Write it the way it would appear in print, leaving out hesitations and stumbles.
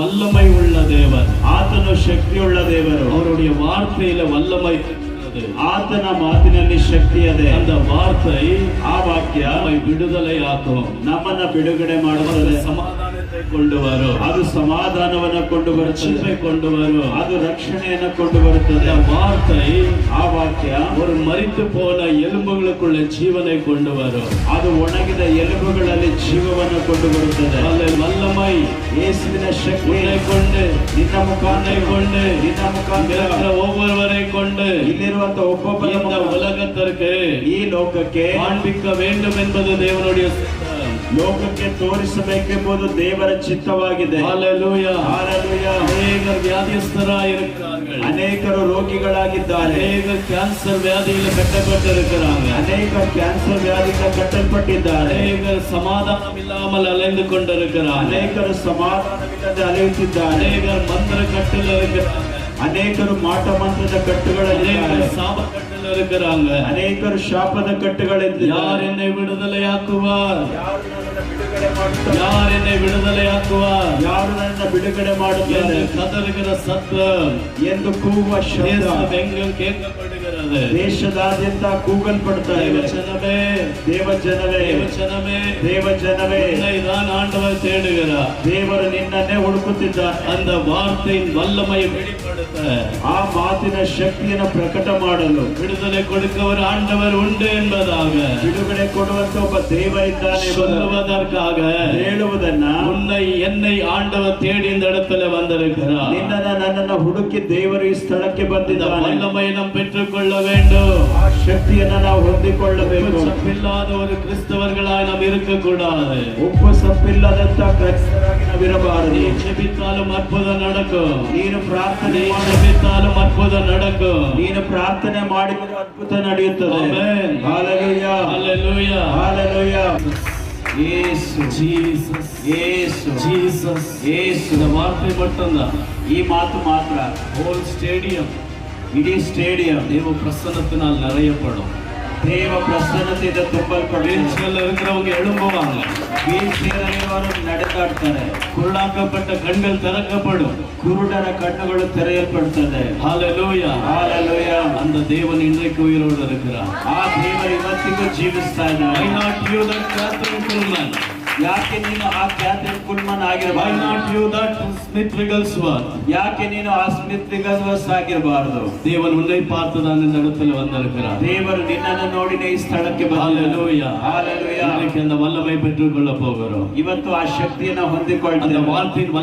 வல்லமை உள்ள தேவன். ಆತನು ಶಕ್ತಿಯುಳ್ಳ ದೇವರು. அவருடைய வார்த்தையில வல்லமை இருக்கிறது. ಆತನ ಮಾತಿನಲ್ಲಿ ಶಕ್ತಿ ಇದೆ. அந்த வார்த்தை ಆ ವಾಕ್ಯ நம்மை விடுதலையாக்கும், ನಮ್ಮನ್ನ ಬಿಡುಗಡೆ ಮಾಡುತ್ತದೆ. சமாதானத்தை கொண்டு வரும், ಅದು ಸಮಾಧಾನವನ್ನು ಕೊಂಡು ಬರುತ್ತದೆ, ரட்சிப்பை கொண்டு வரும். ಅದು ರಕ್ಷಣೆಯನ್ನು ಕೊಂಡು ಬರುತ್ತದೆ. அந்த வார்த்தை ಆ ವಾಕ್ಯ ஒரு மரித்து போன எலும்புகளுக்குள்ள ஜீவனை கொண்டு வரும். ಅದು ಒಣಗಿದ ಎಲುಬುಗಳಲ್ಲಿ ಜೀವವನ್ನು ಕೊಂಡು ಬರುತ್ತದೆ. அதில் வல்லமை ಯೇಸುವಿನ ಶಕ್ತಿ உன்னை கொண்டு, ನಿನ್ನ ಮುಖಾಂತರ கொண்டு, ನಿನ್ನ ಮುಖಾಂತರ இருக்கிற ஒவ்வொருவரை கொண்டு ಇಲ್ಲಿರುವಂತ ಒಬ್ಬೊಬ್ಬರ இந்த ಉலகத்திற்கு ಈ ಲೋಕಕ್ಕೆ காண்பிக்க வேண்டும் என்பது தேவனுடைய சித்தம். ಲೋಕಕ್ಕೆ ತೋರಿಸಬೇಕೆಂಬುದು ದೇವರ ಚಿತ್ತವಾಗಿದೆ. ஹalleluya. ಹಾಲೆಲೂಯಾ. அநேகர் வியாதிஸ்தராய் இருக்கிறார்கள், ಅನೇಕರು ರೋಗಿಗಳಾಗಿದ್ದಾರೆ, அநேகர் கேன்சர் வியாதியில் கட்டப்பட்டிருக்கிறாங்க, ಅನೇಕ ಕ್ಯಾನ್ಸರ್ ವ್ಯಾಧಿಯಿಂದ ಕಟ್ಟಲ್ಪಟ್ಟಿದ್ದಾರೆ, அநேகர் சமாதானம் இல்லாமல் அலைந்து கொண்டிருக்கிறாங்க, ಅನೇಕರು ಸಮಾಧಾನವಿಲ್ಲದೆ ಅಲೆಯುತ್ತಿದ್ದಾರೆ, அநேகர் மந்திர கட்டில் இருக்கிறாங்க, ಅನೇಕರು ಮಾಟ ಮಂತ್ರದ ಕಟ್ಟುಗಳಲ್ಲಿದ್ದಾರೆ, அநேகர் சாப கட்டில் இருக்கிறாங்க. ಅನೇಕರು ಶಾಪದ ಕಟ್ಟುಗಳಿದ್ದಾರೆ. யார் என்னை விடுதலையாக்குவார்? ಯಾರು ನನ್ನನ್ನು ಬಿಡುಗಡೆ ಮಾಡುತ್ತಾರೆ? யார் என்னை விடுதலையாக்குவார் ಯಾರು ನನ್ನ ಬಿಡುಗಡೆ ಮಾಡುತ್ತಾರೆ என்று கதறுகிற சத்தம் ಎಂದು ಕೂಗುವ ಶಬ್ದ தேசமெங்கும் கேட்கப்படுகிறது. ದೇಶದಾದ್ಯಂತ ಕೂಗಲ್ಪಡ್ತಾ ಇದೆ. தேவஜனமே, ದೇವಜನವೇ, தேவஜனமே, ದೇವಜನವೇ, உன்னை தான் ஆண்டவர் தேடுகிறார். ದೇವರು ನಿನ್ನನ್ನೇ ಹುಡುಕುತ್ತಿದ್ದಾನೆ. அந்த வார்த்தையின் வல்லமையை வெளிப்படுத்த, ಆ ಮಾತಿನ ಶಕ್ತಿಯನ್ನು ಪ್ರಕಟ ಮಾಡಲು, விடுதலை கொடுக்க ஒரு ஆண்டவர் உண்டு என்பதாக ಬಿಡುಗಡೆ ಕೊಡುವಂತ ಒಬ್ಬ ದೇವರಿದ್ದಾನೆ சொல்லுவதற்காக ಹೇಳುವುದನ್ನ, உன்னை என்னை ஆண்டவர் தேடி இந்த இடத்துல வந்திருக்கிறார். ನಿನ್ನನ್ನ ನನ್ನನ್ನ ಹುಡುಕಿ ದೇವರು ಈ ಸ್ಥಳಕ್ಕೆ இந்த ಬಂದಿದ್ದಾನೆ. வல்லமையை நாம் பெற்றுக்கொள்ள வேண்டும். ಆ ಶಕ್ತಿಯನ್ನ ನಾವು ಹೊಂದಿಕೊಳ್ಳಬೇಕು. சப்பில்லாத ஒரு கிறிஸ்தவர்களாய் நாம் இருக்கக்கூடாது. ಉಪ್ಪು ಸಪ್ಪಿಲ್ಲದಂತ ಕ್ರೈಸ್ತರಾಗಿ ನಾವಿರಬಾರದು. நீ ஜெபித்தாலும் அற்புதம் நடக்கும், ನೀನು ಪ್ರಾರ್ಥನೆ நீ ಮಾಡಿ, ஜெபித்தாலும் அற்புதம் நடக்கும். ನೀನು ಪ್ರಾರ್ಥನೆ ಮಾಡಿದರೆ ಅದ್ಭುತ ನಡೆಯುತ್ತದೆ. ಆಮೆನ್. ಹಾಲೆಲೂಯಾ, ஹalleluya. ಹಾಲೆಲೂಯಾ. ಯೇಸು, ஜீசஸ், ಯೇಸು, ஜீசஸ். ಯೇಸು. இந்த வார்த்தை மட்டும்தான். ಈ ಮಾತು ಮಾತ್ರ ஹோல் ஸ்டேடியம் ಇಡೀ ಸ್ಟೇಡಿಯಂ தேவ பிரசன்னத்தினால் நிறையப்படும். ದೇವ ಪ್ರಸನ್ನತೆಯಿಂದ ತುಂಬಲ್ಪಡುತ್ತದೆ. வீழ்ச்சியில் இருக்கிறவங்க எழும்புவாங்க, வீழ்ச்சிಯಲ್ಲಿರುವವರು ನಡೆದಾಡ್ತಾರೆ, குருடாக்கப்பட்ட கண்கள் திறக்கப்படும். ಕುರುಡರ ಕಣ್ಣುಗಳು ತೆರೆಯಲ್ಪಡುತ್ತದೆ. ஹalleluya. ಹಾಲೆಲೂಯಾ. அந்த தேவன் இன்றைக்கு உயிரோடு இருக்கிறார். ಆ ದೇವರು ಇವತ್ತಿಗೂ ಜೀವಿಸ್ತಾ Why ಇದ್ದಾನೆ. not you that Catherine Kuhlman? ಯಾಕೆ ನೀನು ಆ ಕ್ಯಾಥರಿನ್ ಕುಲ್ಮನ್ Why ಆಗಿರಬಾರದು? not you that Smith Wigglesworth? ಯಾಕೆ ನೀನು ಆ ಸ್ಮಿತ್ ವಿಗಲ್ವರ್ಸ್ ಆಗಿರಬಾರದು? தேவன் உன்னை பார்த்து தான் இந்த இடத்துல வந்திருக்கிறார். ದೇವರು ನಿನ್ನನ್ನು ನೋಡಿನೇ ಈ ಸ್ಥಳಕ್ಕೆ ಬಂದಿದ್ದಾನೆ. ஹalleluya. ಹಾಲೆಲೂಯಾ. இன்றைக்கு அந்த வல்லமை பெற்றுக்கொள்ள போகிறோம். ಇವತ್ತು ಆ ಶಕ್ತಿಯನ್ನು அந்த ಹೊಂದಿಕೊಳ್ಳುತ್ತೇವೆ. வார்த்தையின்